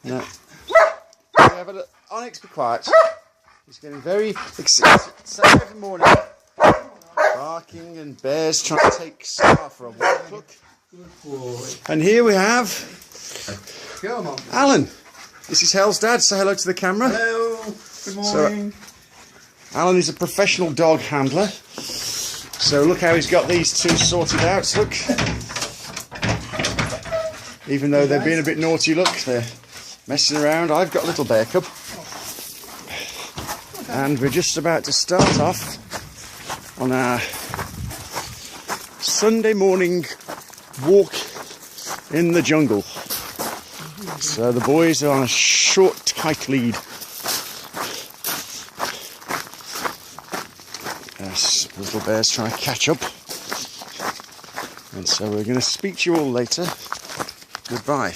No. Yeah, but Onyx, be quiet. He's getting very excited. So every morning, barking and bears trying to take Star for a walk. Look. Good boy. And here we have Come on. Alan. This is Helens Dad. Say hello to the camera. Hello. Good morning. So, Alan is a professional dog handler. So look how he's got these two sorted out. Look. Even though they're being a bit naughty, look, they're messing around. I've got a little bear cub. And we're just about to start off on our Sunday morning walk in the jungle. So the boys are on a short, tight lead. Yes, the little bear's trying to catch up. And so we're going to speak to you all later. Goodbye.